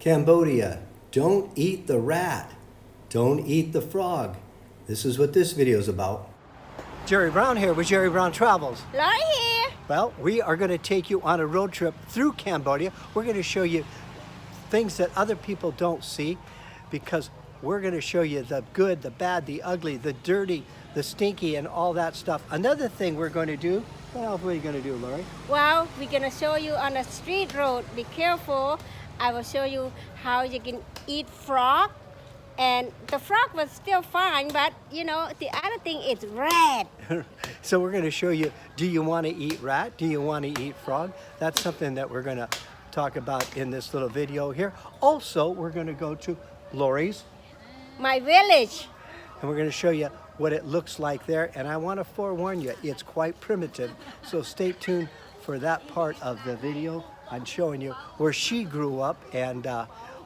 Cambodia, don't eat the rat. Don't eat the frog. This is what this video is about. Jerry Brown here with Jerry Brown Travels. Lori here. Well, we are going to take you on a road trip through Cambodia. We're going to show you things that other people don't see, because we're going to show you the good, the bad, the ugly, the dirty, the stinky, and all that stuff. Another thing we're going to do, what else are you going to do, Lori? Well, we're going to show you on a street road. Be careful. I will show you how you can eat frog. And the frog was still fine, but you know, the other thing is rat. So we're going to show you, do you want to eat rat? Do you want to eat frog? That's something that we're going to talk about in this little video here. Also, we're going to go to Lori's, My village. and we're going to show you what it looks like there. And I want to forewarn you, it's quite primitive. So stay tuned for that part of the video. I'm showing you where she grew up and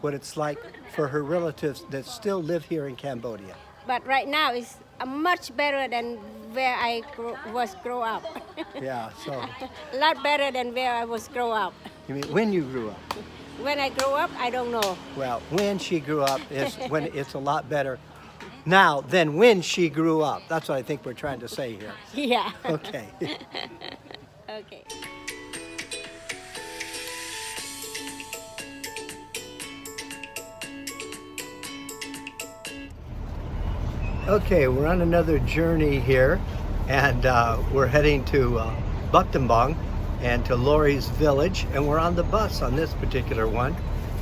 what it's like for her relatives that still live here in Cambodia. But right now it's much better than where I grow up. Yeah, so. A lot better than where I was grow up. You mean when you grew up? When I grow up, I don't know. Well, when she grew up is when it's a lot better now than when she grew up. That's what I think we're trying to say here. Yeah. Okay. Okay. Okay, we're on another journey here, and we're heading to Buktambong and to Lori's village, and we're on the bus on this particular one.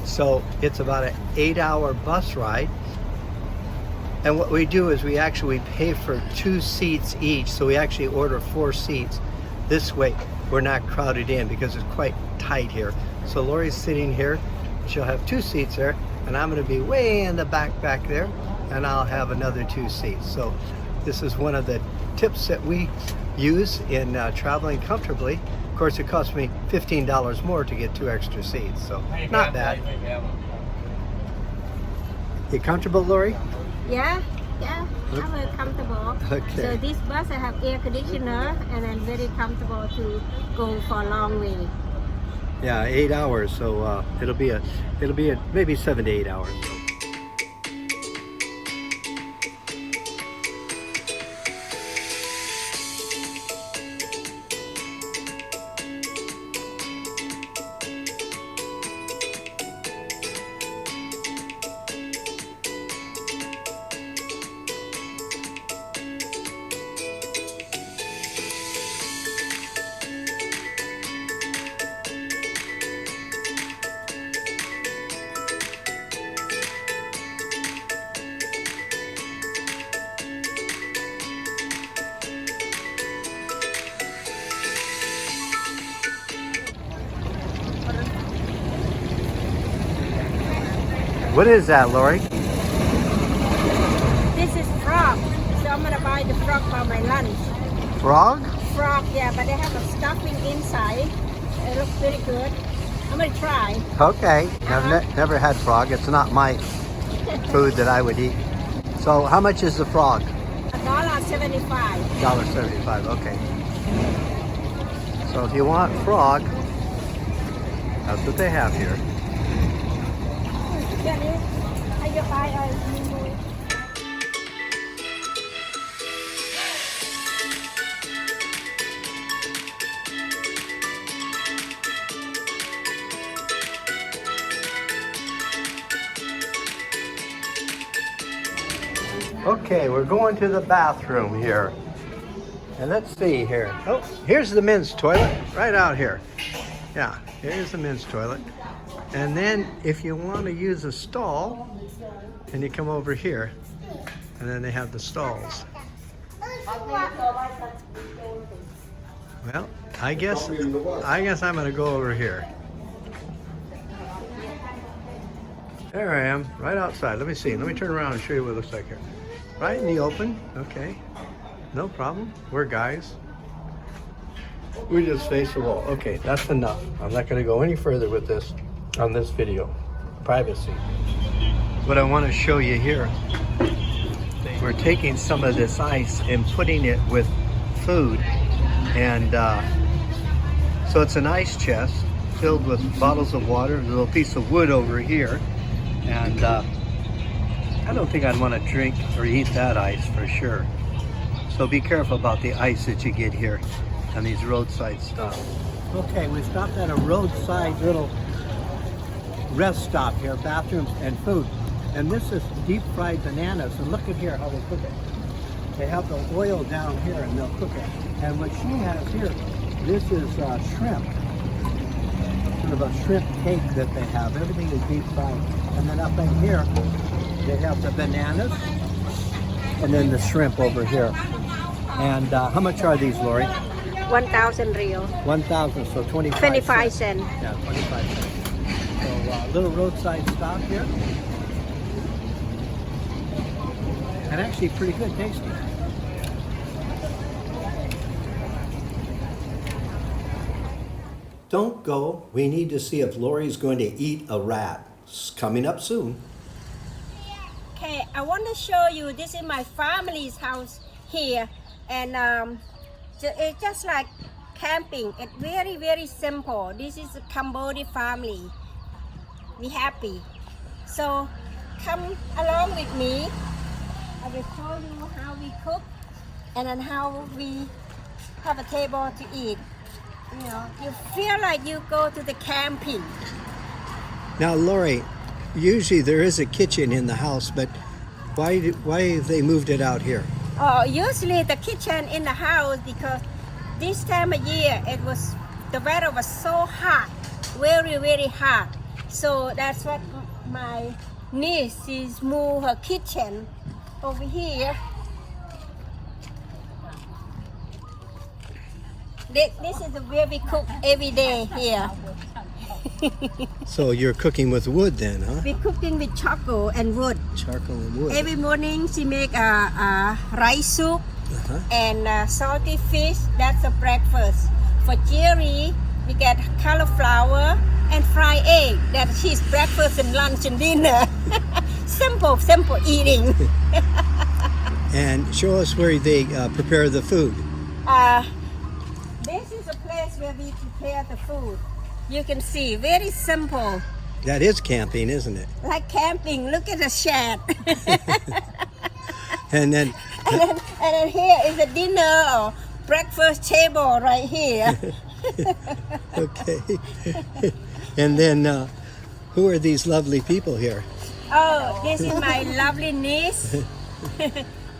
So it's about an 8-hour bus ride. And what we do is we actually pay for 2 seats each, so we actually order 4 seats. This way we're not crowded in because it's quite tight here. So Lori's sitting here, she'll have 2 seats there, and I'm going to be way in the back there, and I'll have another 2 seats. So this is one of the tips that we use in traveling comfortably. Of course, it cost me $15 more to get 2 extra seats, so not bad. You comfortable, Lori? Yeah, I'm very comfortable. Okay. So this bus I have air conditioner and I'm very comfortable to go for a long way. Yeah, 8 hours, so it'll be maybe 7 to 8 hours. What is that, Lori? This is frog. So I'm gonna buy the frog for my lunch. Frog? Frog, yeah, but they have a stuffing inside. It looks pretty good. I'm gonna try. Okay. I've never had frog. It's not my food that I would eat. So how much is the frog? $1.75. $1.75, okay. So if you want frog, that's what they have here. Okay, we're going to the bathroom here. And let's see here. Oh, here's the men's toilet right out here. Yeah, here's the men's toilet. And then if you want to use a stall, and you come over here, and then they have the stalls. Well, I guess I'm going to go over here. There I am, right outside. Let me see. Let me turn around and show you what it looks like here. Right in the open. Okay. No problem. We're guys. We just face the wall. Okay, that's enough. I'm not going to go any further with this on this video. Privacy. What I want to show you here, we're taking some of this ice and putting it with food, and so it's an ice chest, filled with bottles of water. There's a little piece of wood over here. And I don't think I'd want to drink or eat that ice for sure. So be careful about the ice that you get here on these roadside stops. Okay, we stopped at a roadside little rest stop here, bathrooms and food. And this is deep fried bananas. And look at here how they cook it. They have the oil down here and they'll cook it. And what she has here, this is shrimp. Sort of a shrimp cake that they have. Everything is deep fried. And then up in here, they have the bananas and then the shrimp over here. And how much are these, Lori? 1,000 real. 1,000, so 25 cents. Yeah, 25 cents. So little roadside stop here. And actually pretty good tasting. Don't go. We need to see if Lori's going to eat a rat. It's coming up soon. Okay, I want to show you, this is my family's house here. And it's just like camping. It's very, very simple. This is a Cambodian family. We happy. So come along with me. I will show you how we cook and then how we have a table to eat. You know, you feel like you go to the camping. Now, Lori, usually there is a kitchen in the house, but why have they moved it out here? Oh, usually the kitchen in the house because this time of year the weather was so hot, very, very hot. So that's what my niece is moved her kitchen over here. This is where we cook every day here. So you're cooking with wood then, huh? We're cooking with charcoal and wood. Charcoal and wood. Every morning she make a rice soup and salty fish. That's a breakfast. For Jerry, we get cauliflower and fried egg. That's his breakfast and lunch and dinner. Simple eating. And show us where they prepare the food. This is a place where we prepare the food. You can see, very simple. That is camping, isn't it? Like camping. Look at the shed. And then here is a dinner or breakfast table right here. okay. And then who are these lovely people here? Oh, this is my lovely niece.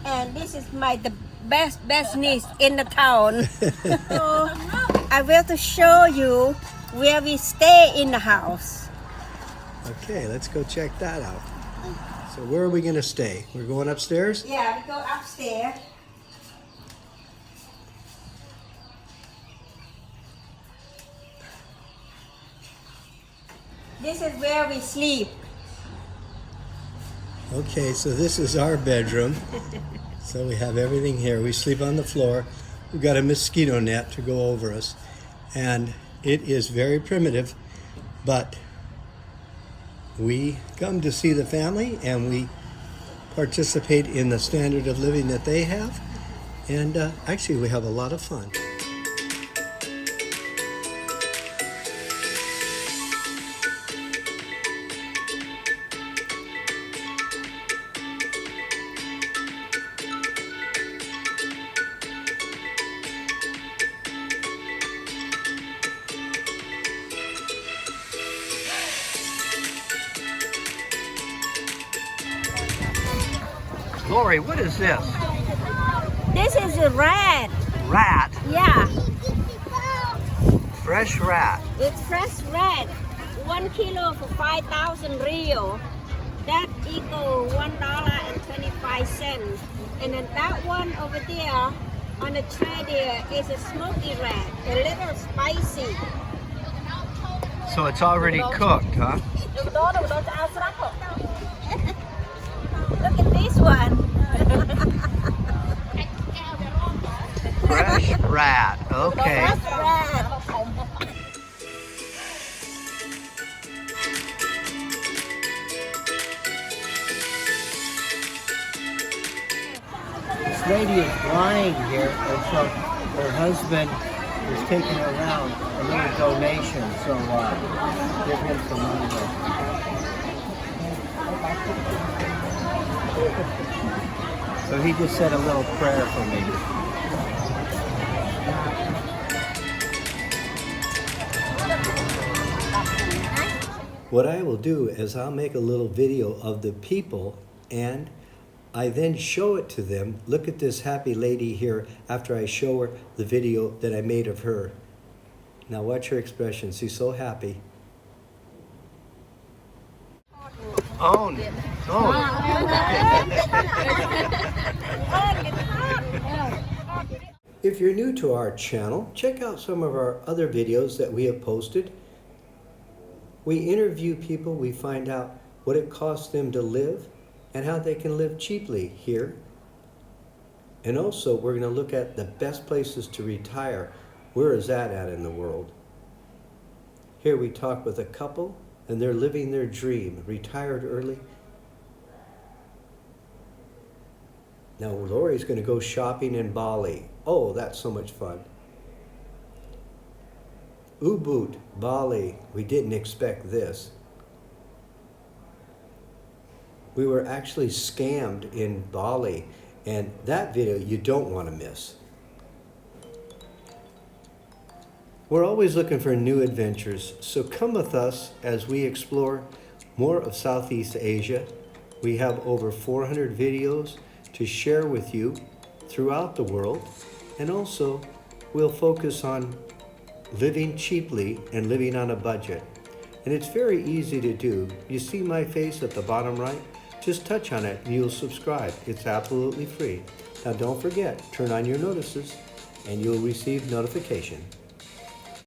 And this is the best niece in the town. So I will to show you where we stay in the house. Okay, let's go check that out. So where are we going to stay? We're going upstairs? Yeah, we go upstairs. This is where we sleep. Okay, so this is our bedroom. So we have everything here. We sleep on the floor. We've got a mosquito net to go over us. And it is very primitive, but we come to see the family and we participate in the standard of living that they have. And actually we have a lot of fun. Lori, what is this? This is a rat. Rat? Yeah. Fresh rat. It's fresh rat. 1 kilo for 5,000 real. That equals $1.25. And then that one over there on the tray there is a smoky rat. A little spicy. So it's already cooked, huh? Look at this one. Fresh rat. Okay. Fresh rat. This lady is blind here, and so her husband is taking around a little donation, so give him some money there. So he just said a little prayer for me. What I will do is I'll make a little video of the people, and I then show it to them. Look at this happy lady here after I show her the video that I made of her. Now watch her expression. She's so happy. Own. If you're new to our channel, check out some of our other videos that we have posted. We interview people, we find out what it costs them to live and how they can live cheaply here. And also, we're going to look at the best places to retire. Where is that at in the world? Here we talk with a couple, and they're living their dream, retired early. Now, Lori's going to go shopping in Bali. Oh, that's so much fun. Ubud, Bali, we didn't expect this. We were actually scammed in Bali, and that video you don't want to miss. We're always looking for new adventures, so come with us as we explore more of Southeast Asia. We have over 400 videos to share with you throughout the world, and also we'll focus on living cheaply and living on a budget. And it's very easy to do. You see my face at the bottom right? Just touch on it and you'll subscribe. It's absolutely free. Now don't forget, turn on your notices and you'll receive notification.